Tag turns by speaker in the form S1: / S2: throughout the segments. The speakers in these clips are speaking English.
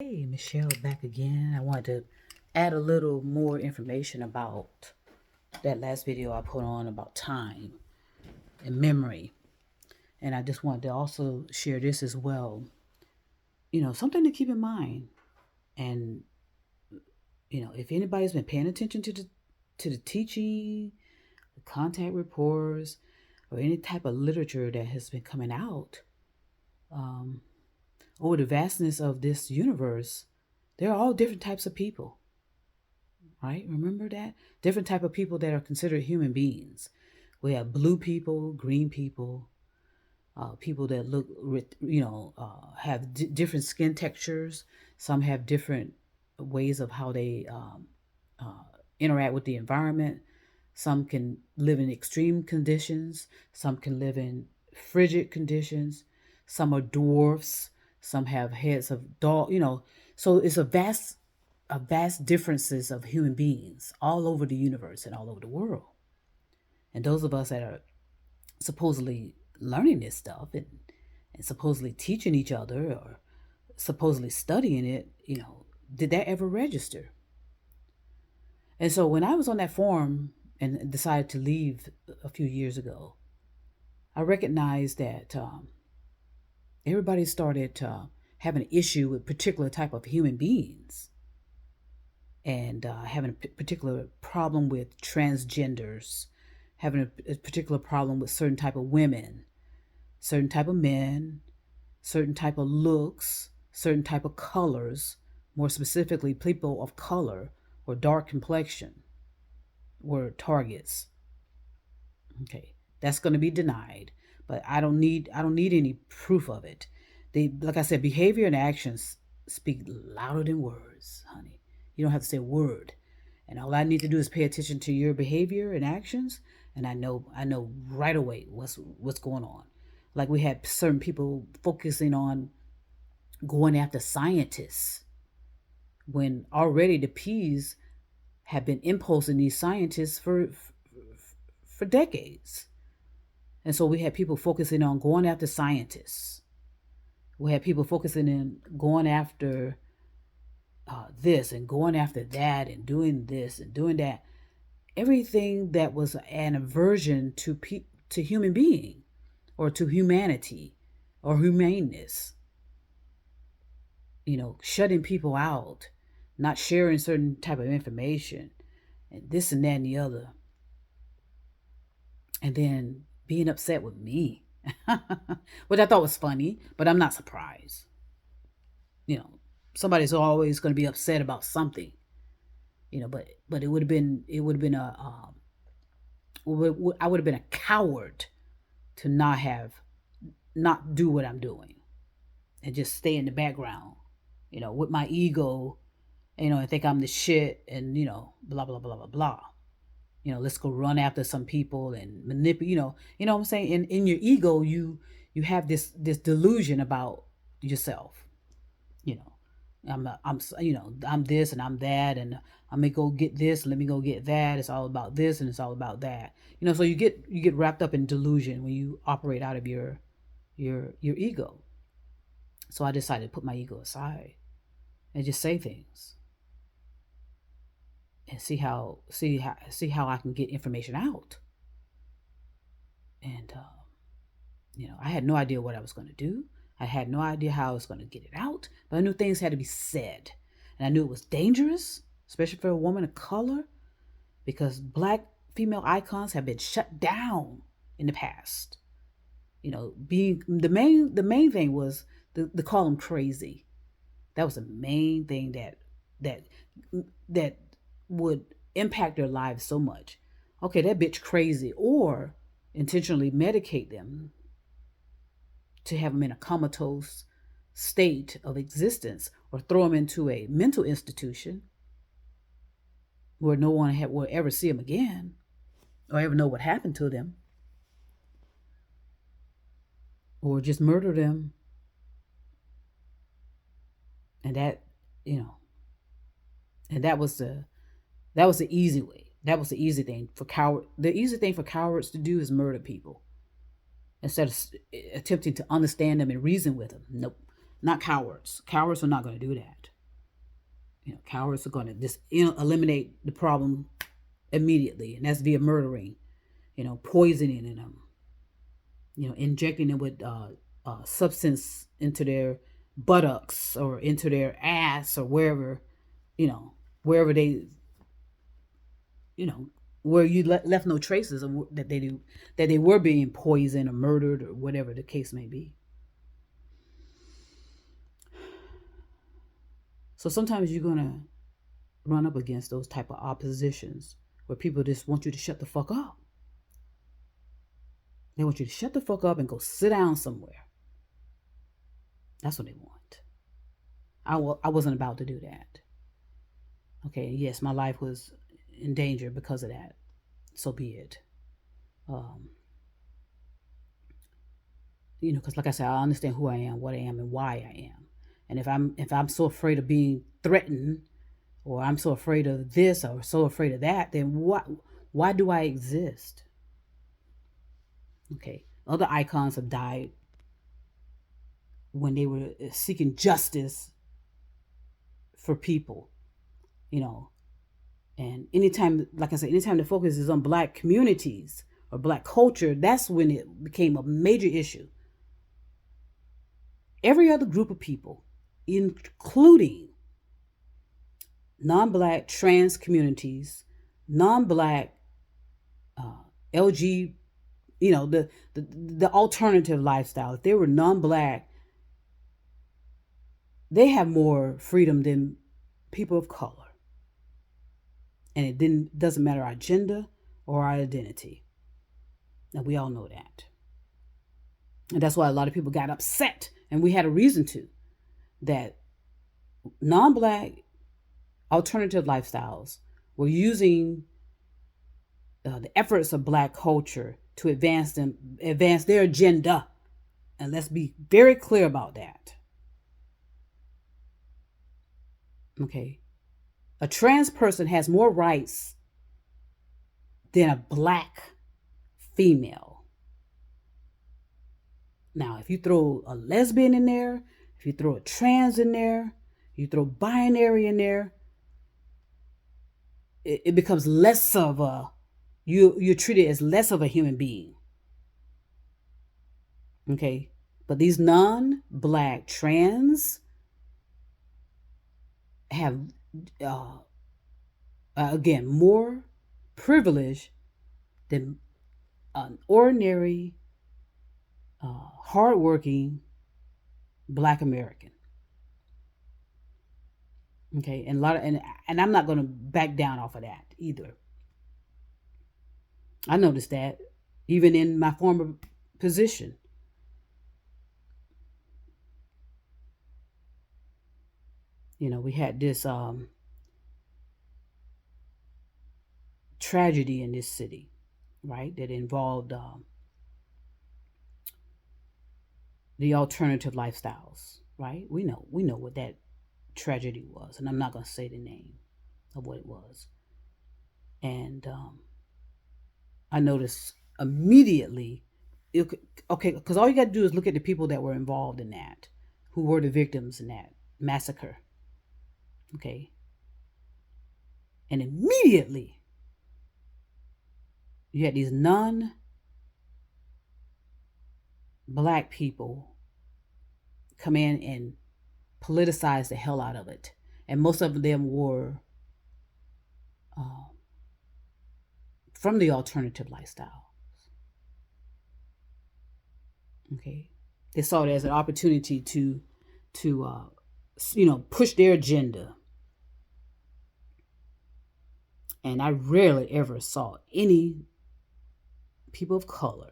S1: Hey, Michelle, back again. I wanted to add a little more information about that last video I put on about time and memory. And I just wanted to also share this as well. Something to keep in mind. And, if anybody's been paying attention to the teaching, the contact reports, or any type of literature that has been coming out, um, over the vastness of this universe, there are all different types of people. Right? Remember that? Different type of people that are considered human beings. We have blue people, green people, people that look, have different skin textures. Some have different ways of how they uh, interact with the environment. Some can live in extreme conditions. Some can live in frigid conditions. Some are dwarfs. Some have heads of dog. So it's a vast differences of human beings all over the universe and all over the world. And those of us that are supposedly learning this stuff and supposedly teaching each other or supposedly studying it, did that ever register? And so when I was on that forum and decided to leave a few years ago, I recognized that everybody started having an issue with particular type of human beings and having a particular problem with transgenders, having a particular problem with certain type of women, certain type of men, certain type of looks, certain type of colors, more specifically people of color or dark complexion were targets. Okay, that's going to be denied, but I don't need any proof of it. They, like I said, behavior and actions speak louder than words, honey. You don't have to say a word. And all I need to do is pay attention to your behavior and actions, and I know right away what's going on. Like we had certain people focusing on going after scientists when already the P's have been imposing these scientists for decades. And so we had people focusing on going after scientists. We had people focusing on going after this and going after that and doing this and doing that. Everything that was an aversion to human being or to humanity or humaneness. Shutting people out, not sharing certain type of information, and this and that and the other, and then being upset with me, which I thought was funny, but I'm not surprised. You know, Somebody's always going to be upset about something. But it would have been I would have been a coward to not do what I'm doing and just stay in the background, with my ego, and think I'm the shit and, blah, blah, blah, blah, blah. Let's go run after some people and manipulate, what I'm saying? In your ego, you have this delusion about yourself, you know. I'm this and I'm that, and I'm gonna go get this. Let me go get that. It's all about this and it's all about that. So you get wrapped up in delusion when you operate out of your ego. So I decided to put my ego aside and just say things and see how I can get information out. And I had no idea what I was going to do. I had no idea how I was going to get it out, but I knew things had to be said, and I knew it was dangerous, especially for a woman of color, because black female icons have been shut down in the past. Being the main thing was to call them crazy. That was the main thing that would impact their lives so much. Okay, that bitch crazy, or intentionally medicate them to have them in a comatose state of existence, or throw them into a mental institution where no one will ever see them again or ever know what happened to them, or just murder them. And that, and that was the easy way. That was the easy thing for the easy thing for cowards to do is murder people instead of attempting to understand them and reason with them. Nope. not cowards. Cowards are not going to do that. Cowards are going to just eliminate the problem immediately, and that's via murdering, poisoning them, injecting them with substance into their buttocks or into their ass or wherever, wherever they, where you left no traces of that they were being poisoned or murdered or whatever the case may be. So sometimes you're gonna run up against those type of oppositions where people just want you to shut the fuck up. They want you to shut the fuck up and go sit down somewhere. That's what they want. I wasn't about to do that. Okay, yes, my life was in danger because of that. So be it. Because like I said, I understand who I am, what I am, and why I am. And if I'm so afraid of being threatened, or I'm so afraid of this or so afraid of that, then why do I exist? Okay, other icons have died when they were seeking justice for people, and anytime, like I said, anytime the focus is on Black communities or Black culture, that's when it became a major issue. Every other group of people, including non-Black trans communities, non-Black LG, the alternative lifestyle, if they were non-Black, they have more freedom than people of color. And it doesn't matter our gender or our identity. And we all know that. And that's why a lot of people got upset, and we had a reason to, that non-Black alternative lifestyles were using the efforts of Black culture to advance their agenda. And let's be very clear about that. Okay. A trans person has more rights than a Black female. Now, if you throw a lesbian in there, if you throw a trans in there, you throw binary in there, it becomes less of you're treated as less of a human being. Okay? But these non-Black trans have, again, more privilege than an ordinary, hardworking Black American. Okay, and and I'm not going to back down off of that either. I noticed that even in my former position. We had this tragedy in this city, right? That involved the alternative lifestyles, right? We know what that tragedy was, and I'm not going to say the name of what it was. And I noticed immediately, because all you got to do is look at the people that were involved in that, who were the victims in that massacre. Okay. And immediately, you had these non-Black people come in and politicize the hell out of it. And most of them were from the alternative lifestyle. Okay. They saw it as an opportunity to push their agenda. And I rarely ever saw any people of color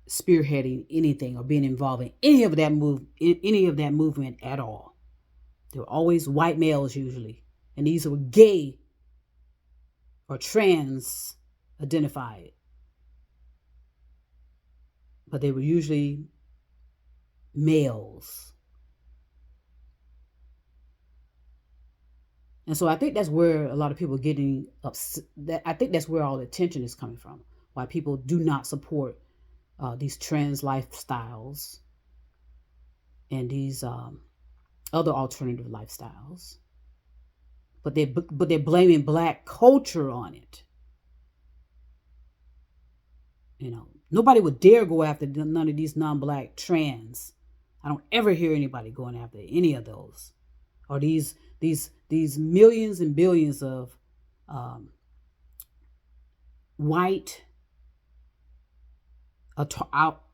S1: spearheading anything or being involved in any of that movement at all. They were always white males usually, and these were gay or trans identified, but they were usually males. And so I think that's where a lot of people are getting upset. I think that's where all the attention is coming from. Why people do not support these trans lifestyles and these other alternative lifestyles, but they're blaming black culture on it. Nobody would dare go after none of these non-black trans. I don't ever hear anybody going after any of those, or these millions and billions of white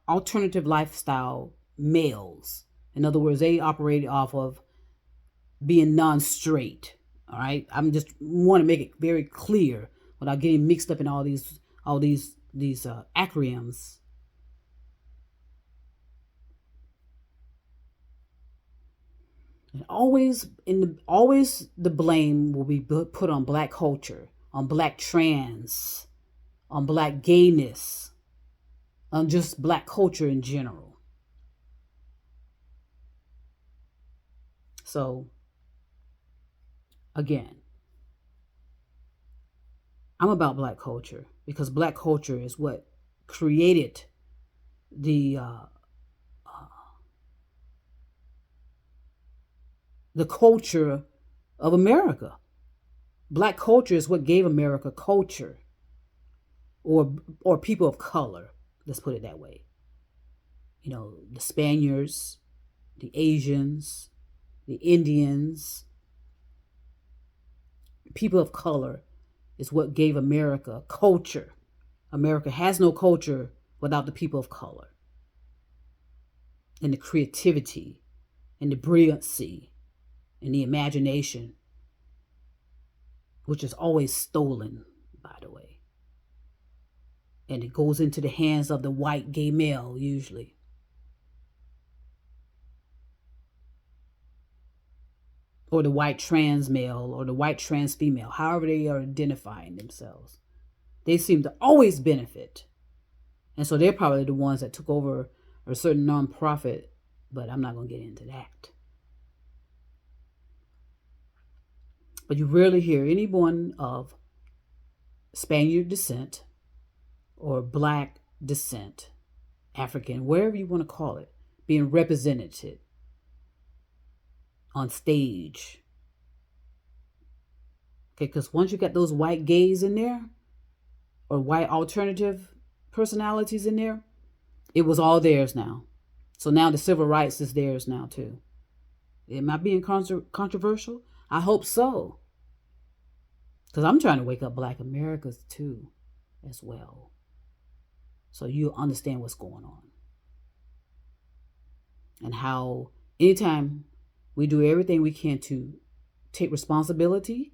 S1: alternative lifestyle males. In other words, they operate off of being non-straight. All right, I'm just want to make it very clear without getting mixed up in all these acronyms. And always the blame will be put on black culture, on black trans, on black gayness, on just black culture in general. So again, I'm about black culture because black culture is what created the culture of America. Black culture is what gave America culture, or people of color. Let's put it that way. The Spaniards, the Asians, the Indians, people of color is what gave America culture. America has no culture without the people of color, and the creativity, and the brilliancy, and the imagination, which is always stolen, by the way. And it goes into the hands of the white gay male, usually. Or the white trans male, or the white trans female, however they are identifying themselves. They seem to always benefit. And so they're probably the ones that took over a certain nonprofit, but I'm not going to get into that. But you rarely hear anyone of Spaniard descent or black descent, African, wherever you want to call it, being represented on stage. Okay, because once you got those white gays in there, or white alternative personalities in there, it was all theirs now. So now the civil rights is theirs now too. Am I being controversial? I hope so. Because I'm trying to wake up black Americans too, as well. So you understand what's going on. And how anytime we do everything we can to take responsibility,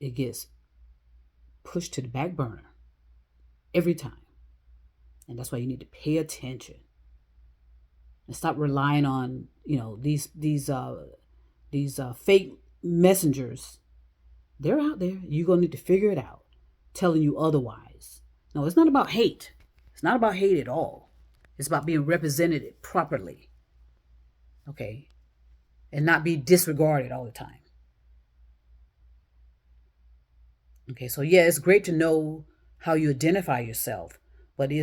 S1: it gets pushed to the back burner every time. And that's why you need to pay attention and stop relying on these fake messengers. They're out there. You're gonna need to figure it out, telling you otherwise. No, it's not about hate. It's not about hate at all. It's about being represented properly, okay, and not be disregarded all the time. Okay, so yeah, it's great to know how you identify yourself, but do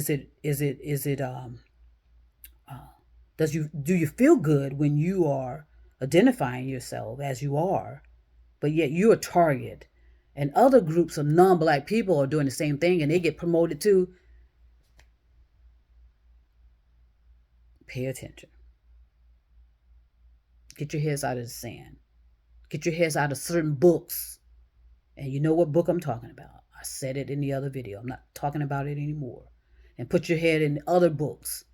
S1: you feel good when you are identifying yourself as you are, but yet you're a target, and other groups of non-black people are doing the same thing and they get promoted too? Pay attention. Get your heads out of the sand. Get your heads out of certain books. And you know what book I'm talking about. I said it in the other video. I'm not talking about it anymore. And put your head in other books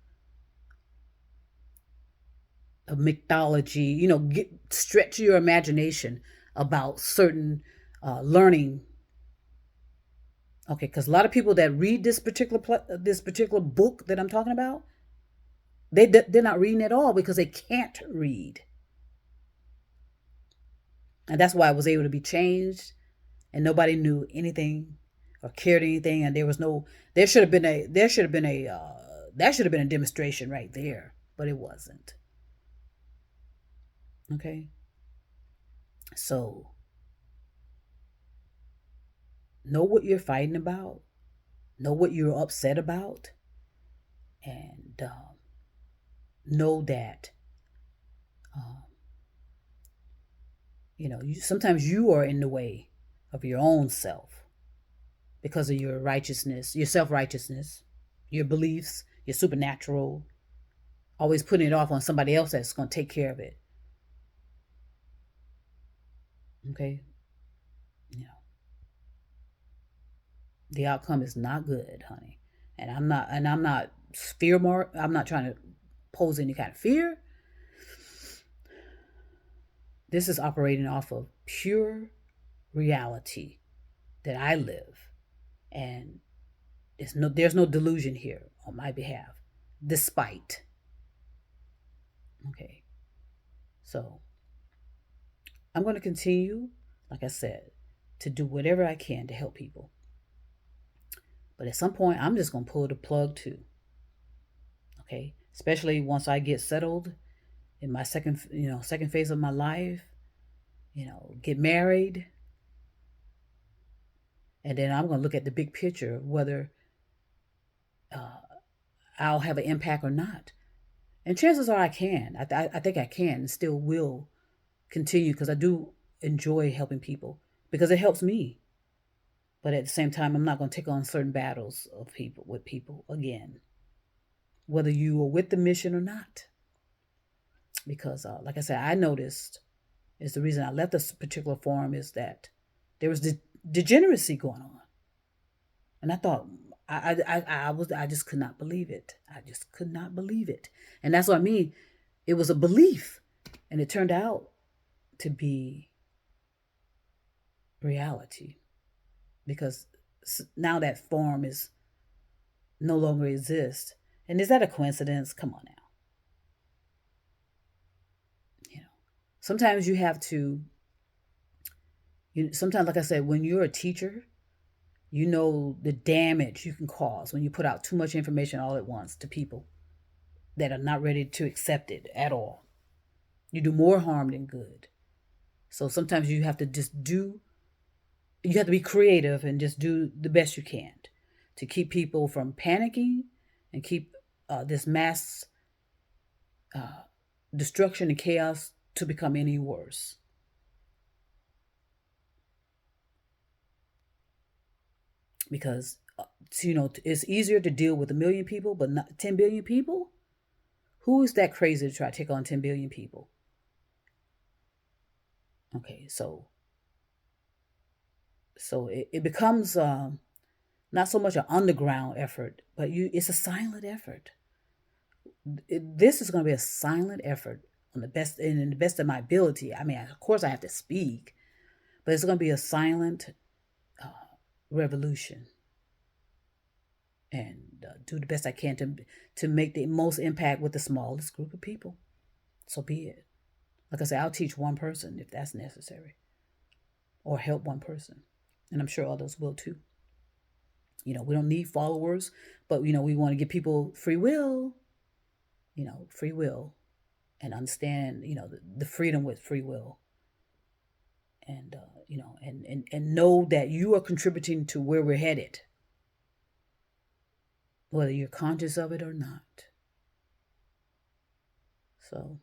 S1: of mythology. Stretch your imagination about certain learning. Okay, because a lot of people that read this particular book that I'm talking about, they're not reading at all because they can't read. And that's why it was able to be changed, and nobody knew anything or cared anything, and there should have been a demonstration right there, but it wasn't. Okay, so know what you're fighting about, know what you're upset about, and know that, sometimes you are in the way of your own self because of your righteousness, your self-righteousness, your beliefs, your supernatural, always putting it off on somebody else that's going to take care of it. Okay? You know, the outcome is not good, honey. And I'm not I'm not trying to pose any kind of fear. This is operating off of pure reality that I live. And there's no delusion here on my behalf, despite. Okay. So I'm going to continue, like I said, to do whatever I can to help people. But at some point, I'm just going to pull the plug too. Okay. Especially once I get settled in my second phase of my life, get married. And then I'm going to look at the big picture of whether I'll have an impact or not. And chances are I can. I think I can and still will continue because I do enjoy helping people because it helps me. But at the same time, I'm not going to take on certain battles with people again, whether you are with the mission or not. Because, like I said, I noticed is the reason I left this particular forum is that there was degeneracy going on, and I thought I just could not believe it. I just could not believe it, and that's what I mean. It was a belief, and it turned out to be reality, because now that form is no longer exists. And is that a coincidence? Come on now. Sometimes you have to. Sometimes, like I said, when you're a teacher, you know the damage you can cause when you put out too much information all at once to people that are not ready to accept it at all. You do more harm than good. So sometimes you have to you have to be creative and just do the best you can to keep people from panicking and keep this mass destruction and chaos to become any worse. Because it's easier to deal with 1 million people, but not 10 billion people. Who is that crazy to try to take on 10 billion people? Okay, so it becomes not so much an underground effort, but it's a silent effort. This is going to be a silent effort on the best in the best of my ability. I mean, of course, I have to speak, but it's going to be a silent revolution, and do the best I can to make the most impact with the smallest group of people. So be it. Like I said, I'll teach one person if that's necessary, or help one person, and I'm sure others will too. We don't need followers, but we want to give people free will. Free will, and understand the freedom with free will, and and know that you are contributing to where we're headed, whether you're conscious of it or not. So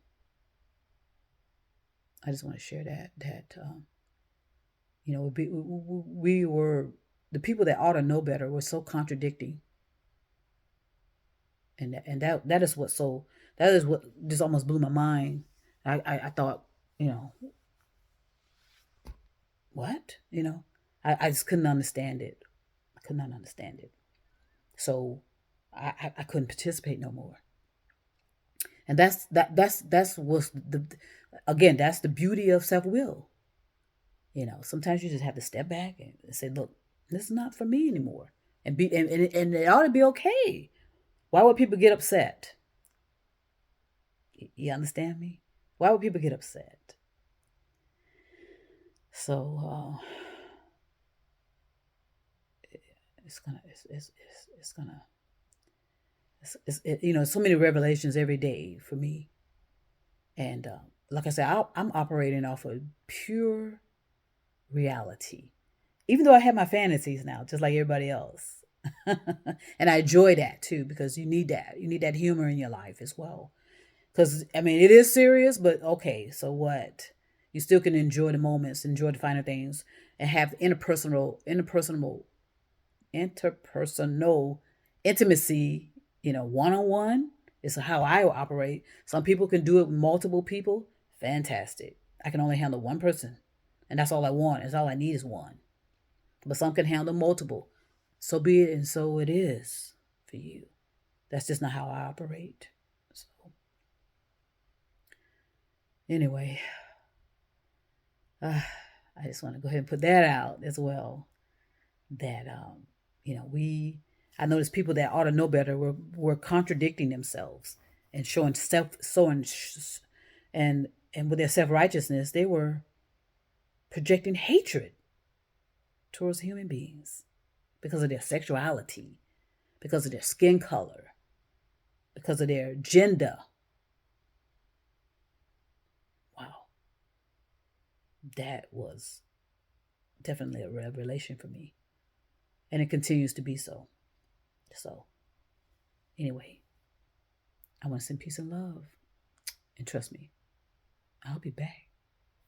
S1: I just want to share that we were the people that ought to know better were so contradicting, and that is what just almost blew my mind. I thought, what? I just couldn't understand it. I could not understand it. So I couldn't participate no more. And that's what's again, that's the beauty of self-will. Sometimes you just have to step back and say, look, this is not for me anymore. And it ought to be okay. Why would people get upset? You understand me? Why would people get upset? So so many revelations every day for me. And like I said, I'm operating off of pure reality, even though I have my fantasies now, just like everybody else. And I enjoy that too, because you need that humor in your life as well. Because, I mean, it is serious, but okay, so what? You still can enjoy the moments, enjoy the finer things, and have interpersonal intimacy, one on one is how I operate. Some people can do it with multiple people. Fantastic. I can only handle one person. And that's all I want. Is all I need is one. But some can handle multiple. So be it, and so it is for you. That's just not how I operate. So anyway, I just want to go ahead and put that out as well. That I noticed people that ought to know better were contradicting themselves and and with their self-righteousness, they were projecting hatred towards human beings because of their sexuality, because of their skin color, because of their gender. Wow. That was definitely a revelation for me. And it continues to be so. So, anyway, I want to send peace and love. And trust me, I'll be back.